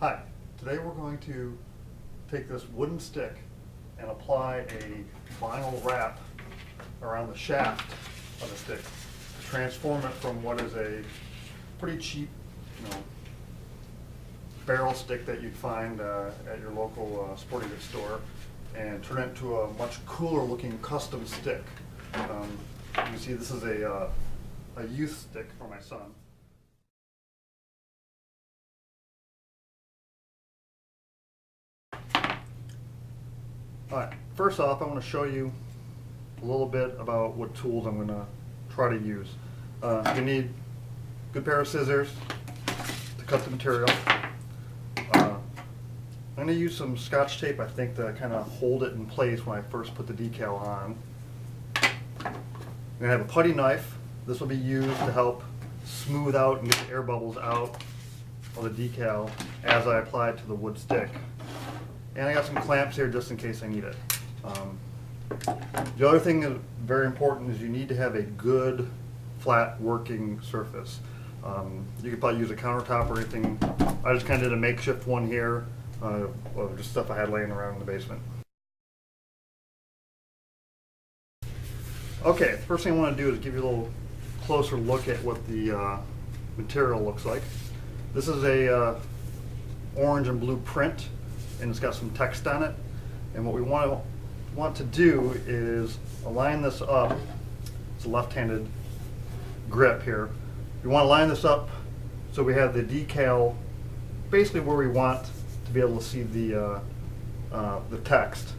Hi, today we're going to take this wooden stick and apply a vinyl wrap around the shaft of the stick to transform it from what is a pretty cheap, barrel stick that you'd find at your local sporting goods store, and turn it into a much cooler looking custom stick. You can see this is a youth stick for my son. Alright, first off I want to show you a little bit about what tools I'm going to try to use. You need a good pair of scissors to cut the material. I'm going to use some Scotch tape, I think, to kind of hold it in place when I first put the decal on. I'm going to have a putty knife. This will be used to help smooth out and get the air bubbles out of the decal as I apply it to the wood stick. And I got some clamps here just in case I need it. The other thing that's very important is you need to have a good flat working surface. You could probably use a countertop or anything. I just kind of did a makeshift one here, just stuff I had laying around in the basement. Okay, the first thing I want to do is give you a little closer look at what the material looks like. This is a orange and blue print, and it's got some text on it. And what we want to do is align this up. It's a left-handed grip here. We want to line this up so we have the decal basically where we want to be able to see the text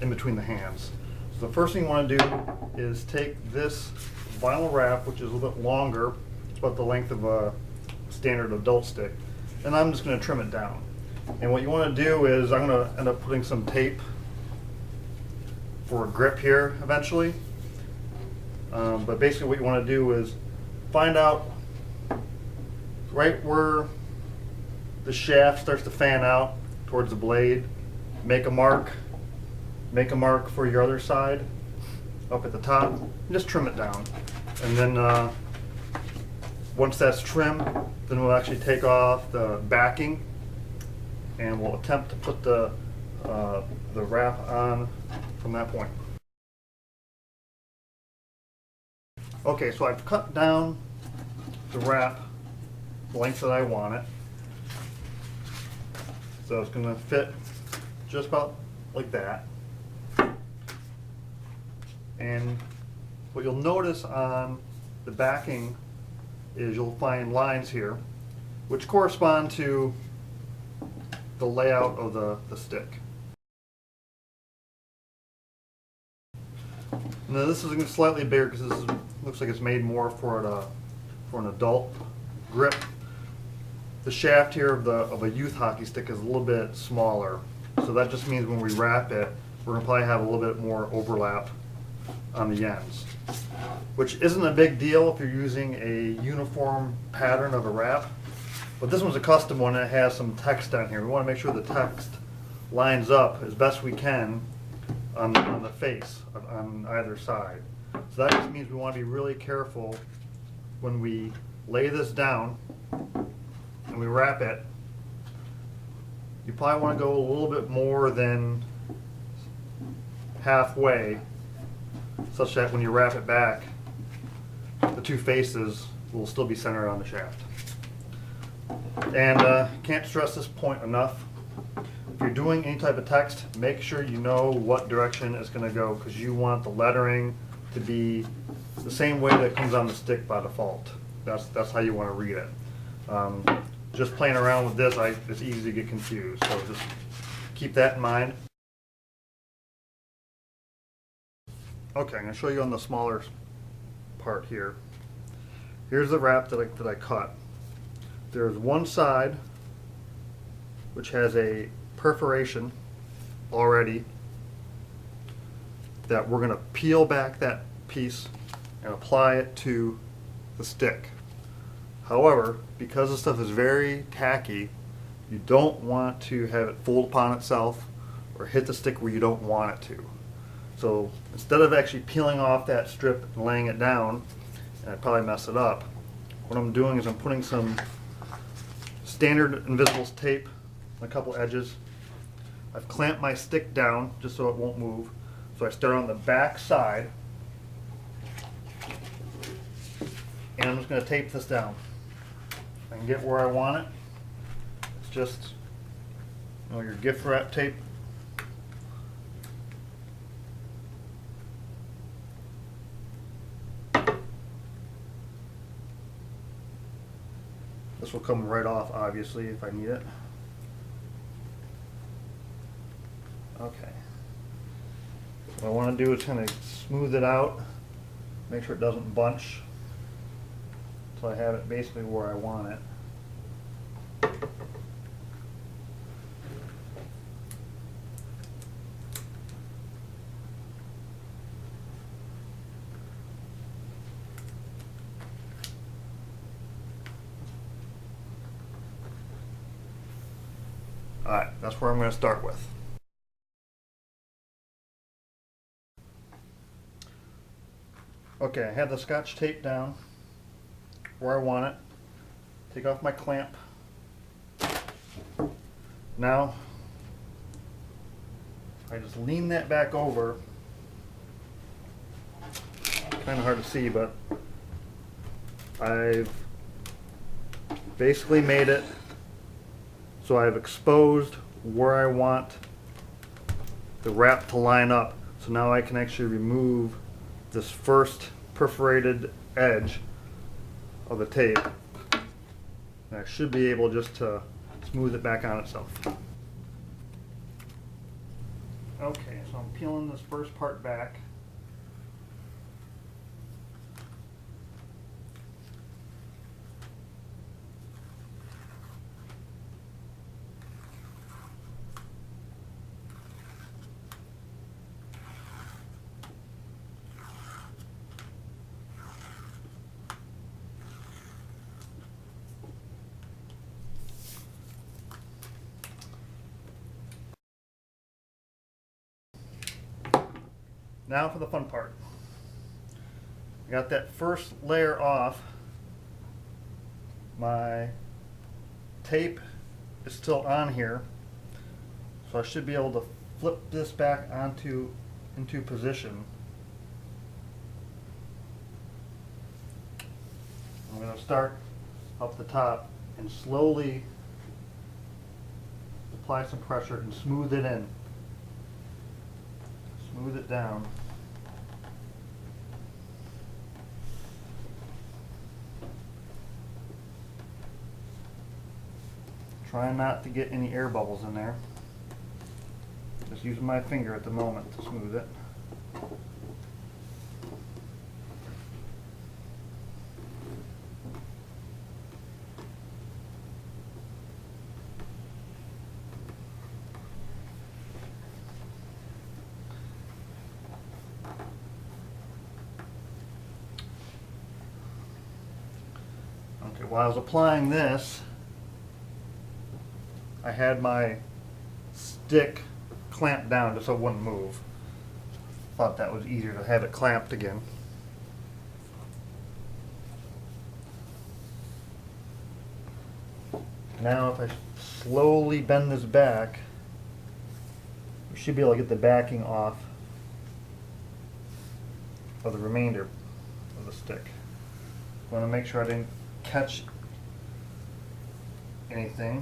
in between the hands. So the first thing you want to do is take this vinyl wrap, which is a little bit longer, it's about the length of a standard adult stick, and I'm just going to trim it down. And what you want to do is I'm going to end up putting some tape for a grip here eventually. But basically what you want to do is find out right where the shaft starts to fan out towards the blade. Make a mark for your other side up at the top, and just trim it down. And then once that's trimmed, then we'll actually take off the backing and we'll attempt to put the wrap on from that point. Okay, so I've cut down the wrap the length that I want it. So it's going to fit just about like that. And what you'll notice on the backing is you'll find lines here which correspond to the layout of the stick. Now this is slightly bigger because this looks like it's made more for an adult grip. The shaft here of a youth hockey stick is a little bit smaller, so that just means when we wrap it, we're going to probably have a little bit more overlap on the ends, which isn't a big deal if you're using a uniform pattern of a wrap. But this one's a custom one and it has some text on here. We want to make sure the text lines up as best we can on the face on either side. So that just means we want to be really careful when we lay this down and we wrap it. You probably want to go a little bit more than halfway, such that when you wrap it back, the two faces will still be centered on the shaft. And can't stress this point enough. If you're doing any type of text, make sure you know what direction it's going to go, because you want the lettering to be the same way that it comes on the stick by default. That's how you want to read it. Just playing around with this, it's easy to get confused, so just keep that in mind. Okay, I'm going to show you on the smaller part here. Here's the wrap that I cut. There's one side which has a perforation already that we're going to peel back that piece and apply it to the stick. However, because this stuff is very tacky, you don't want to have it fold upon itself or hit the stick where you don't want it to. So instead of actually peeling off that strip and laying it down, and I'd probably mess it up, what I'm doing is I'm putting some standard invisible tape on a couple edges. I've clamped my stick down just so it won't move. So I start on the back side, and I'm just going to tape this down. I can get where I want it. It's just, you know, your gift wrap tape. This will come right off, obviously, if I need it. Okay. What I want to do is kind of smooth it out, make sure it doesn't bunch, so I have it basically where I want it. Alright, that's where I'm going to start with. Okay, I have the Scotch tape down where I want it. Take off my clamp. Now, I just lean that back over. Kind of hard to see, but I've basically made it so I've exposed where I want the wrap to line up. So now I can actually remove this first perforated edge of the tape. And I should be able just to smooth it back on itself. Okay, so I'm peeling this first part back. Now for the fun part. I got that first layer off. My tape is still on here, so I should be able to flip this back into position. I'm going to start up the top and slowly apply some pressure and smooth it in. Smooth it down. Try not to get any air bubbles in there. Just using my finger at the moment to smooth it. Okay, while I was applying this, I had my stick clamped down just so it wouldn't move. Thought that was easier to have it clamped again. Now if I slowly bend this back, we should be able to get the backing off of the remainder of the stick. I want to make sure I didn't catch anything.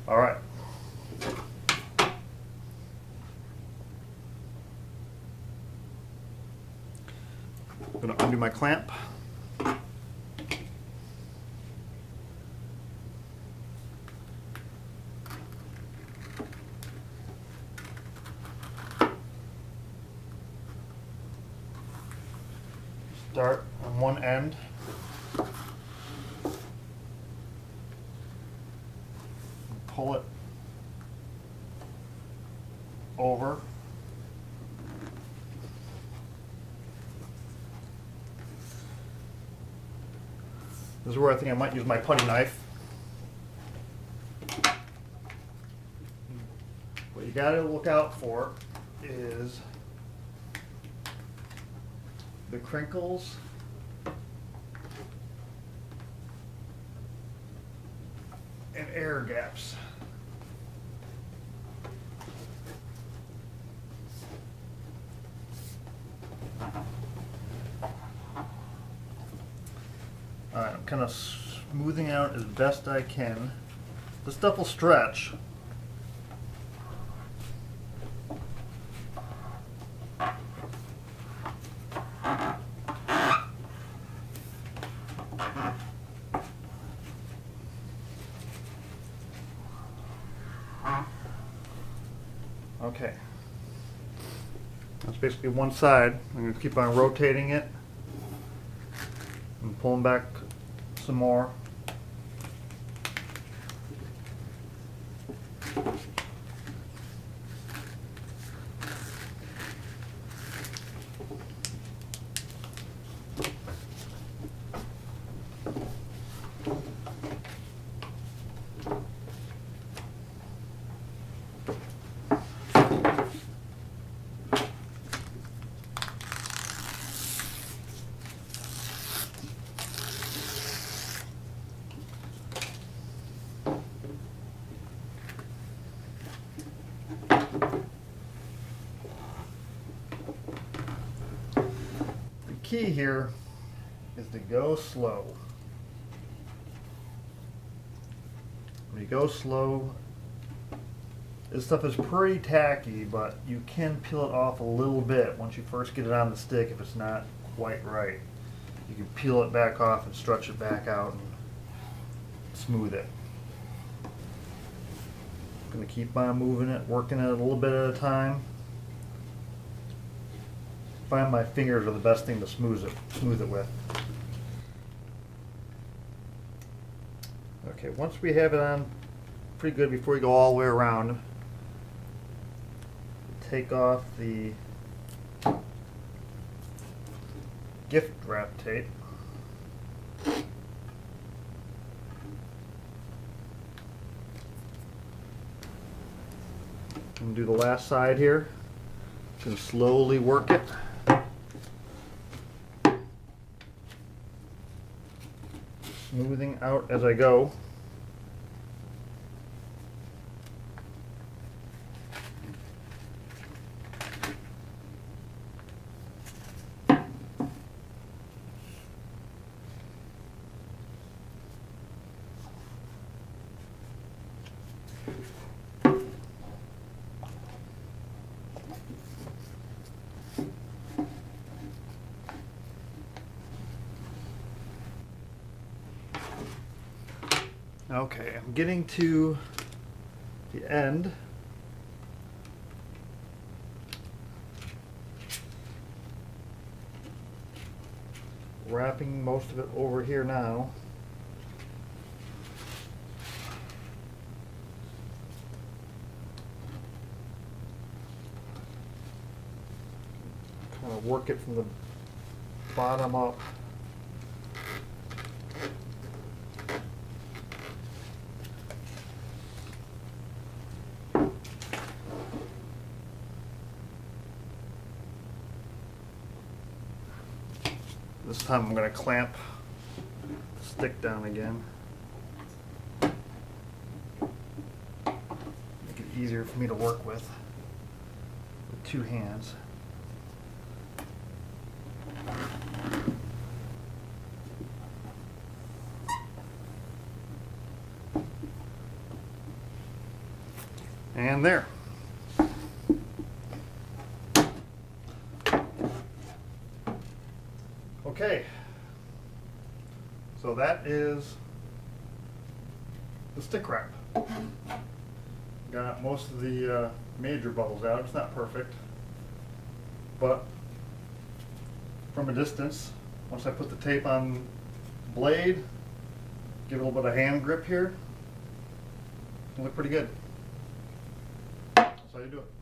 All right. I'm going to undo my clamp. Start on one end. Pull it over. This is where I think I might use my putty knife. you gotta look out for is the crinkles and air gaps. Alright, I'm kind of smoothing out as best I can. This stuff will stretch. Okay. That's basically one side. I'm going to keep on rotating it and pulling back some more. Key here is to go slow. When you go slow, this stuff is pretty tacky, but you can peel it off a little bit once you first get it on the stick if it's not quite right. You can peel it back off and stretch it back out and smooth it. I'm going to keep on moving it, working it a little bit at a time. Find my fingers are the best thing to smooth it with. Okay, once we have it on pretty good, before we go all the way around, take off the gift wrap tape. And do the last side here. Just gonna slowly work it. Smoothing out as I go. Okay, I'm getting to the end. Wrapping most of it over here now. Kind of work it from the bottom up. This time I'm going to clamp the stick down again. Make it easier for me to work with two hands. And there. Okay, so that is the stick wrap. Got most of the major bubbles out. It's not perfect, but from a distance, once I put the tape on the blade, give it a little bit of hand grip here, it'll look pretty good. That's how you do it.